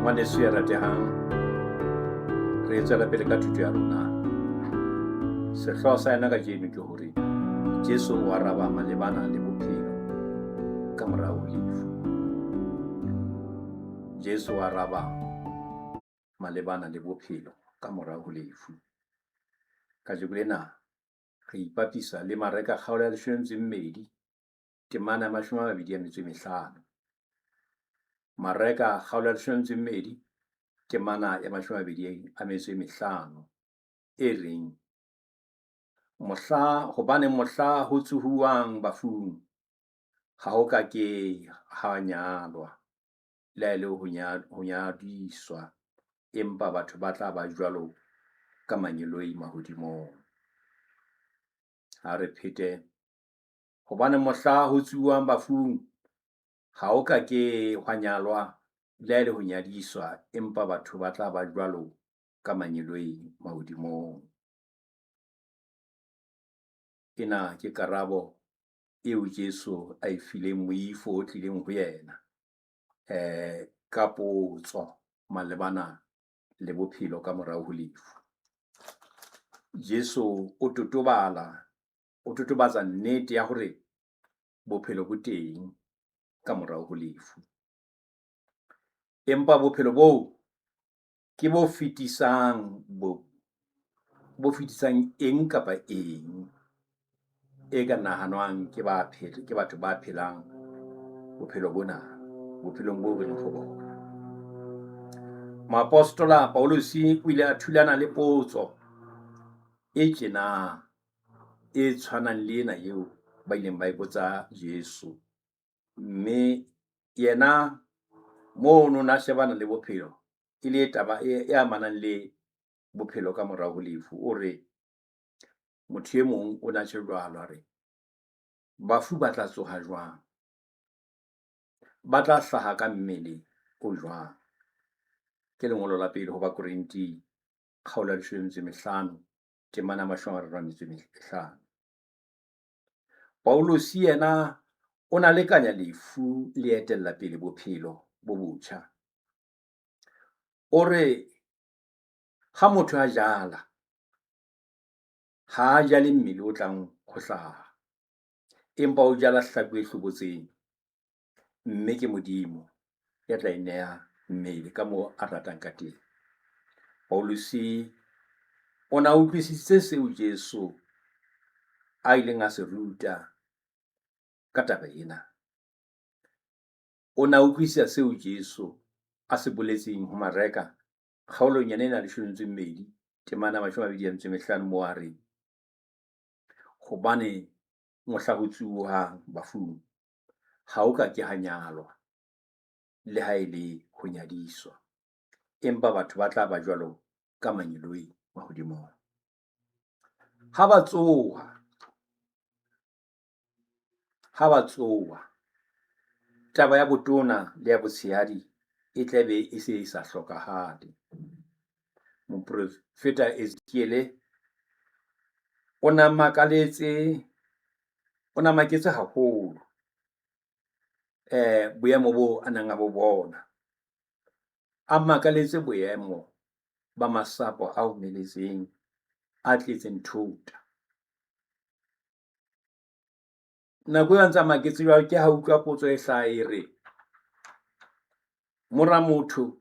Ngwaneso ya ratehang, re tswela pele ka thuto ya rona. Sehlooho sa yena kajeno ke hore Jesu o araba malebana le bophelo ka morao ho lefu. Jesu o araba malebana le bophelo ka morao ho lefu. Kajeno lena re ipapisa le Mareka kgaolo ya 12 temana ya 25. Mareka kgaolo ya 12 temana ya 25 e reng hobane mohla ho tsohuwang bafung ha ho ka ke ha nyalwa le ha e le ho nyadiswa, empa batho ba tla ba jwalo ka manyeloi mahodimong. Ha re phete, hobane mohla ho tsohuwang bafung ha ho ka ke hwa nyalwa le ha e le ho nyadiswa, empa batho ba tla ba jwalo ka manyeloi mahodimong. Ena ke karabo eo Jesu a e fileng moifo o tlileng ho yena ka potso malebana le bophelo ka morao ho lefu. Jesu o totobatsa nnete ya hore bophelo bo teng ka morao ho lefu, empa bophelo boo ke bo fetisang eng kapa eng e ka nahanwang ke batho ba phelang bophelo bona, bophelong boo re leng ho bona. Moapostola Paulus o ile a thulana le potso e tjena e tshwanang le ena eo ba ileng ba ipotsa Jesu, mme yena mono na shebana le bophelo e le taba e amanang le bophelo ka morao ho lefu. O re motho e mong o na tjho jwalo, a re bafu ba tla tsoha jwang, ba tla hlaha ka mmele o jwang. Ke lengolo la pele ho Bakorinti kgaolo ya 15 temana 35. Paulus yena o na lekanya lefu le etella pele bophelo bo botjha. O re ha motho a jala, ha a jale mmele o tlang ho hlaha, empa o jala hlaku e hlobotseng, mme ke Modimo ya tla e neha mmele ka moo a ratang ka teng. Paulus o na utlwisitse seo Jesu a ileng a se ruta ka taba ena. O na utlwisisa seo Jesu a se boletseng ho Mareka kgaolong yane ena 12 temana 25 moo a reng hobane mohla ho tsohuwang bafung ha o ka ke ha nyalwa le ha e le ho nyadiswa, empa batho ba tla ba jwalo ka manyeloi mahodimong. Ha ba tsoha, taba ya botona le ya botshehadi e tla be e se sa hlokahale. Moprofeta Ezekiel o na maketse haholo boemo boo a nang a bo bona. A makaletse boemo ba masapo a omeletseng a tletseng thota. Nako eo a ntse a maketse jwalo ke ha utlwa potso e hlaha e re, mora motho,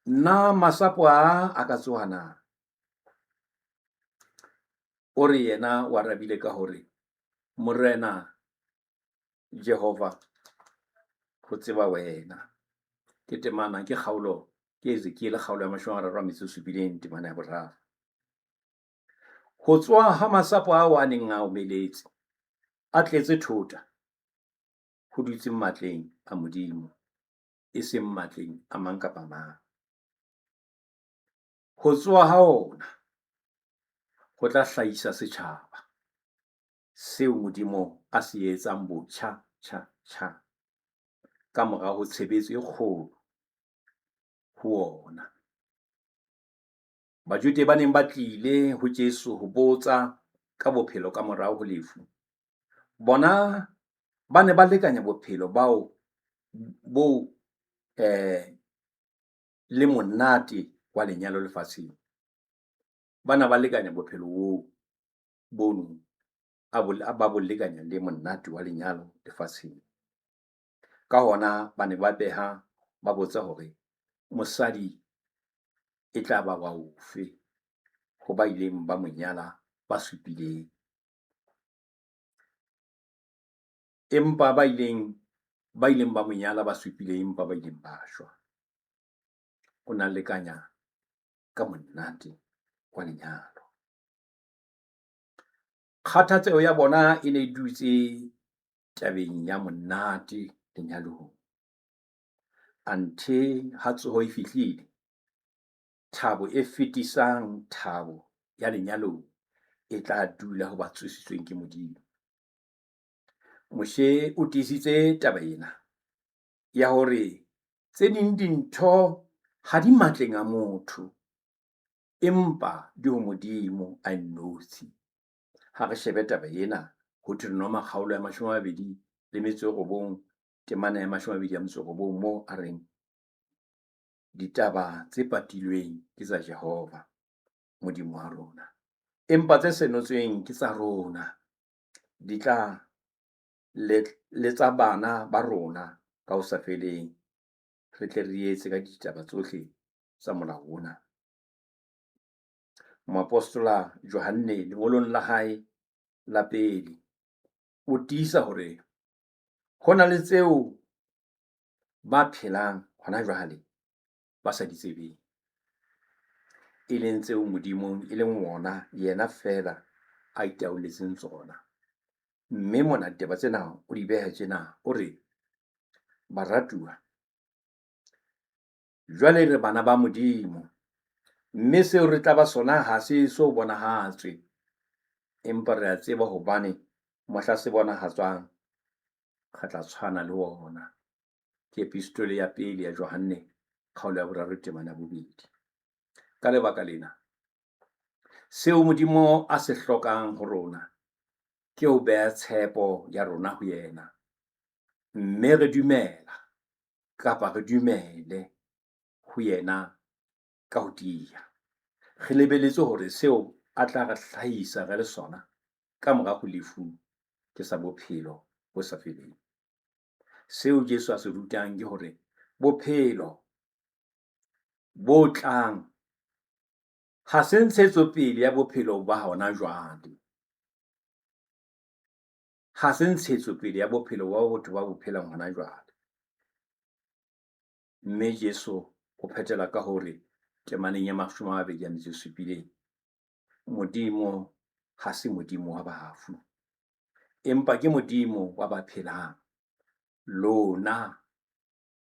nna masapo a ka tsoha na? O re yena o arabile ka hore Morena Jehova ho tseba wena. Ke temana ke Ezekiel kgaolo ya 37 temana ya 3. Ho tswa ha masapo ao a neng a omeletse a tletse thota ho dutse matleng a Modimo, e seng matleng a mang kapa mang. Ho tswa ha ona ho tla hlahisa setjhaba seo Modimo a se etsang botjha ka mora ho tshebetso e kgolo ho ona. Bajuti ba neng ba tlile ho Jesu ho botsa ka bophelo ka morao ho lefu, bona ba ne ba lekanya bophelo boo le monate wa lenyalo lefatsheng. Bana ba lekanya bophelo bono ba bo lekanya le monate wa lenyalo lefatsheng. Ka hona ba ne ba beha ba botsa hore mosadi e tla ba wa ofe ho ba ileng ba monyala ba supileng. Empa ba ileng ba monyala ba supileng, empa ba ileng ba shwa. O na lekanya ka monate wa lenyalo. Kgathatseho ya bona e ne e dutse tabeng ya monate lenyalong. Anthe ha tsoho e fihlile, thabo e fetisang thabo ya lenyalong e tla dula ho ba tsositsweng ke Modimo. Moshe o tiisitse taba ena ya hore tse ding dintho ha di matleng a motho, empa di ho Modimo a nosi. Ha re shebe taba ena ho Deuteronomy kgaolo ya 29, temana ya 29, moo a reng ditaba tse patilweng ke tsa Jehova Modimo wa rona, empa tse senotsweng ke tsa rona, di tla le tsa bana ba rona ka ho sa feleng. Re tle re etse ka ditaba tsohle tsa molao ona. Moapostola Johanne lengolong la hae la pele o tiisa hore hona le tseo ba phelang hona jwale ba sa di tsebeng, e leng tseo Modimong e leng ona yena fela a itaoletseng tsona. Mme mona ditaba tsena o di beha tjena, o re baratuwa, jwale re bana ba Modimo, mme seo re tla ba sona ha se so bonahatswe, empa re a tseba hobane mohla se bonahatswang re tla tshwana le ona. Ke epistole ya pele ya Johanne kgaolo ya 3 temana ya 2. Ka lebaka lena, seo Modimo a se hlokang ho rona ke ho beha tshepo ya rona ho yena, mme re dumela kapa re dumele ho yena ka ho tiya. Re lebelletse hore seo a tla re hlahisa re le sona ka mora ho lefu ke sa bophelo bo sa feleng. Seo Jesu a se rutang ke hore bophelo bo tlang ha se ntshetsopele ya bophelo ba hona jwale. Ha se ntshetsopele ya bophelo ba botho ba bo phelang hona jwale. Mme Jesu o phethela ka hore temaneng ya 27, Modimo ha se Modimo wa bafu, empa ke Modimo wa ba phelang. Lona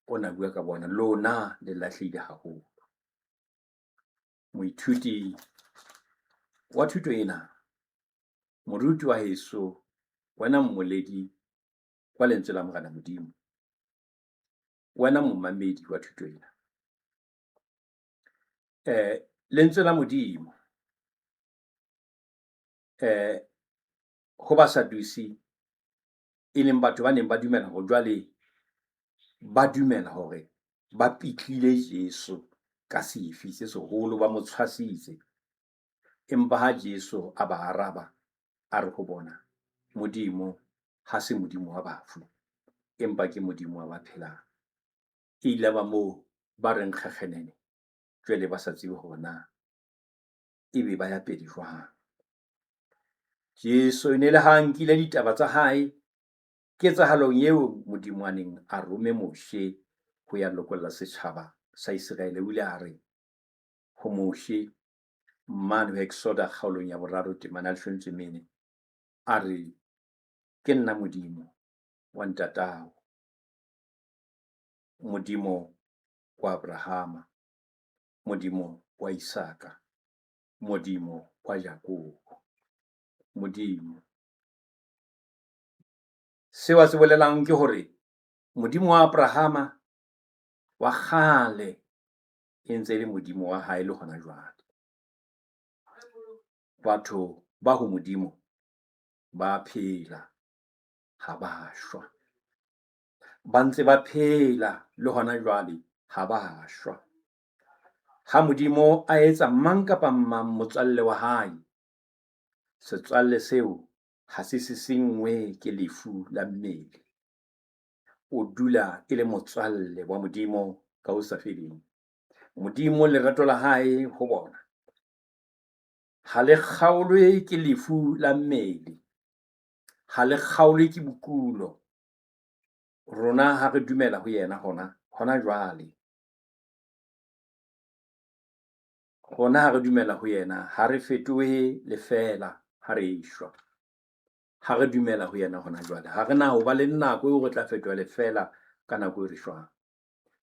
ona bua ka bona, lona le lahlehile haholo. Moithuti wa thuto ena, moruti wa heso, wena mmoledi wa lentswe la Morena Modimo, wena momamedi wa thuto ena. Lentswe la Modimo ho Basadusi, e leng batho ba neng ba dumela hore jwale ba dumela hore ba pitlile Jesu ka sefi se seholo, ba mo tshwasitse. Empa ha Jesu a ba araba a re ho bona, Modimo ha se Modimo wa bafu, empa ke Modimo wa ba phelang. E ile ba moo ba reng kgekgenene, jwale ba sa tsebe hore na ebe ba ya pele jwang. Jesu e ne le ha nkile ditaba tsa hae ketsahalong eo Modimo a neng a rome Moshe ho ya lokolla setjhaba sa Israel. O ile a re ho Moshe mane ho Exodus kgaolong ya 3 temana ya 24, a re ke nna Modimo wa ntatao, Modimo wa Abrahama, Modimo wa Isaka, Modimo wa Jakobo. Modimo. Seo a se bolelang ke hore Modimo wa Abrahama wa kgale e ntse le Modimo wa hae le hona jwale. Batho ba ho Modimo ba phela, ha ba shwa. Ba ntse ba phela le hona jwale, ha ba shwa. Ha Modimo a etsa mang kapa mang motswalle wa hae, setswalle seo ha se sengwe ke lefu la mmele. O dula e le motswalle wa Modimo ka ho sa feleng. Modimo lerato la hae ho bona ha le kgaolwe ke lefu la mmele, ha le kgaolwe ke bokulo. Rona ha re dumela ho yena hona jwale. Rona ha re dumela ho yena, ha re fetohe le fela ha re shwa. Ha re dumela ho yena hona jwale, ha re na ho ba le nako eo re tla fetoha le fela ka nako e re shwang.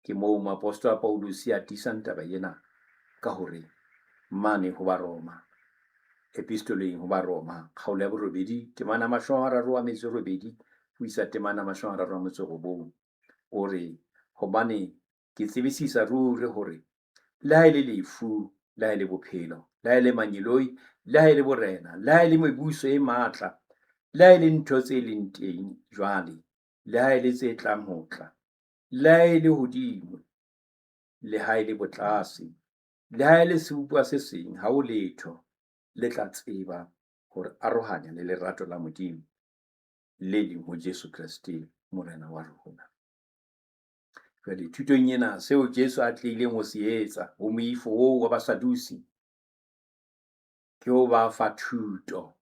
Ke moo moapostola Paulus a tisang taba ena ka hore mane ho ba Roma, epistoleng ho ba Roma, kgaolo ya 8, temana 38 ho isa temana 39, o re hobane ke tsebisisa ruri hore le ha e le lefu, le ha e le bophelo, le ha e le manyeloi, le ha e le borena, le ha e le mebuso e matla, le ha e le ntho tse leng teng jwale, le ha e le tse tlang ho tla, le ha e le hodimo, le ha e le botlase, le ha e le sebopwa se seng, ha o letho le tla tseba hore arohanya le lerato la Modimo le leng ho Jesu Kriste morena wa rona. Jwale thutong ena, seo Jesu a tlileng ho se etsa ho moifo oo wa Basadusi ke ho ba fa thuto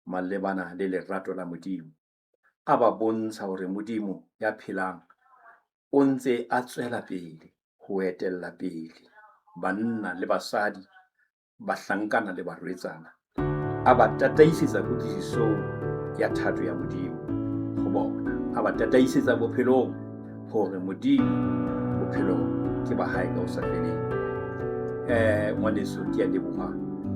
malebana le lerato la Modimo, a ba bontsha hore Modimo ya phelang o ntse a tswela pele ho etella pele banna le basadi, bahlankana le barwetsana, a ba tataisetsa kutlwisisong ya thato ya Modimo ho bona, a ba tataisetsa bophelong hore Modimo bophelong ke ba hae ka ho sa feleng. Ngwaneso, ke a leboha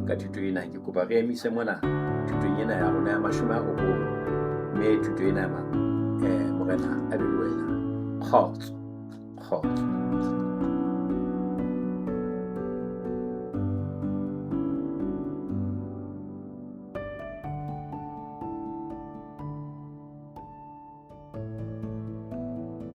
ka thuto ena. Ke kopa re emise mona thutong ena ya rona ya 90, mme thuto ena ya morena a be le wena. Kgotso.